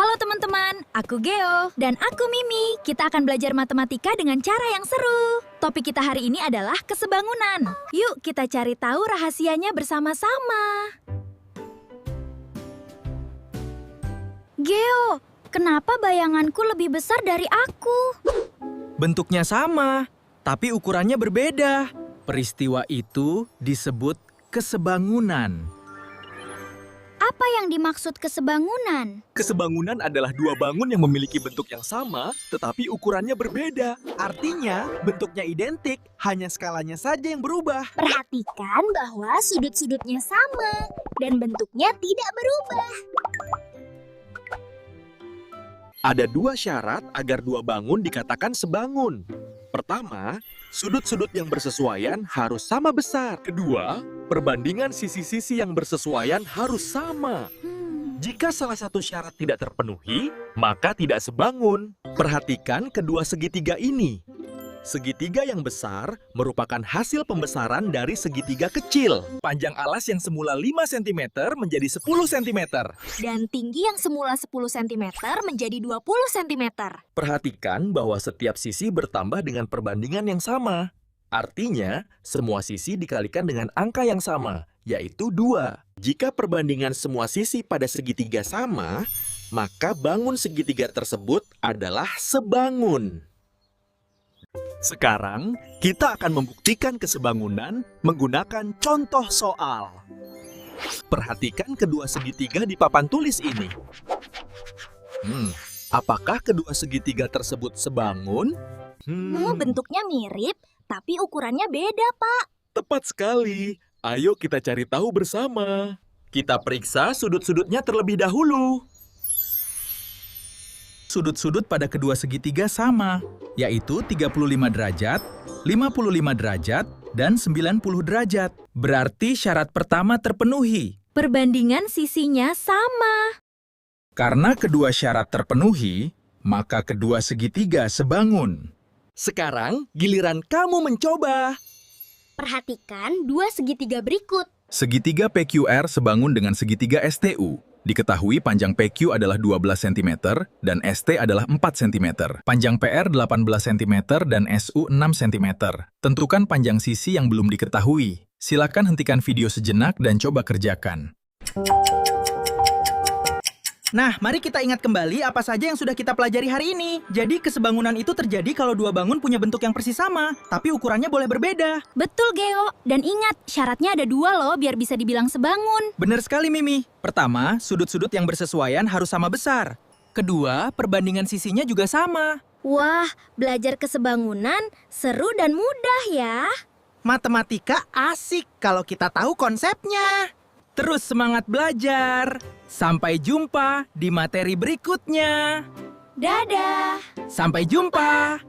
Halo teman-teman, aku Geo. Dan aku Mimi. Kita akan belajar matematika dengan cara yang seru. Topik kita hari ini adalah kesebangunan. Yuk kita cari tahu rahasianya bersama-sama. Geo, kenapa bayanganku lebih besar dari aku? Bentuknya sama, tapi ukurannya berbeda. Peristiwa itu disebut kesebangunan. Apa yang dimaksud kesebangunan? Kesebangunan adalah dua bangun yang memiliki bentuk yang sama, tetapi ukurannya berbeda. Artinya, bentuknya identik, hanya skalanya saja yang berubah. Perhatikan bahwa sudut-sudutnya sama dan bentuknya tidak berubah. Ada dua syarat agar dua bangun dikatakan sebangun. Pertama, sudut-sudut yang bersesuaian harus sama besar. Kedua, perbandingan sisi-sisi yang bersesuaian harus sama. Jika salah satu syarat tidak terpenuhi, maka tidak sebangun. Perhatikan kedua segitiga ini. Segitiga yang besar merupakan hasil pembesaran dari segitiga kecil. Panjang alas yang semula 5 cm menjadi 10 cm. Dan tinggi yang semula 10 cm menjadi 20 cm. Perhatikan bahwa setiap sisi bertambah dengan perbandingan yang sama. Artinya, semua sisi dikalikan dengan angka yang sama, yaitu 2. Jika perbandingan semua sisi pada segitiga sama, maka bangun segitiga tersebut adalah sebangun. Sekarang, kita akan membuktikan kesebangunan menggunakan contoh soal. Perhatikan kedua segitiga di papan tulis ini. Apakah kedua segitiga tersebut sebangun? Bentuknya mirip, tapi ukurannya beda, Pak. Tepat sekali. Ayo kita cari tahu bersama. Kita periksa sudut-sudutnya terlebih dahulu. Sudut-sudut pada kedua segitiga sama, yaitu 35 derajat, 55 derajat, dan 90 derajat. Berarti syarat pertama terpenuhi. Perbandingan sisinya sama. Karena kedua syarat terpenuhi, maka kedua segitiga sebangun. Sekarang giliran kamu mencoba. Perhatikan dua segitiga berikut. Segitiga PQR sebangun dengan segitiga STU. Diketahui panjang PQ adalah 12 cm dan ST adalah 4 cm. Panjang PR 18 cm dan SU 6 cm. Tentukan panjang sisi yang belum diketahui. Silakan hentikan video sejenak dan coba kerjakan. Nah, mari kita ingat kembali apa saja yang sudah kita pelajari hari ini. Jadi, kesebangunan itu terjadi kalau dua bangun punya bentuk yang persis sama, tapi ukurannya boleh berbeda. Betul, Geo. Dan ingat, syaratnya ada 2 loh biar bisa dibilang sebangun. Benar sekali, Mimi. Pertama, sudut-sudut yang bersesuaian harus sama besar. Kedua, perbandingan sisinya juga sama. Wah, belajar kesebangunan seru dan mudah ya. Matematika asik kalau kita tahu konsepnya. Terus semangat belajar. Sampai jumpa di materi berikutnya. Dadah! Sampai jumpa.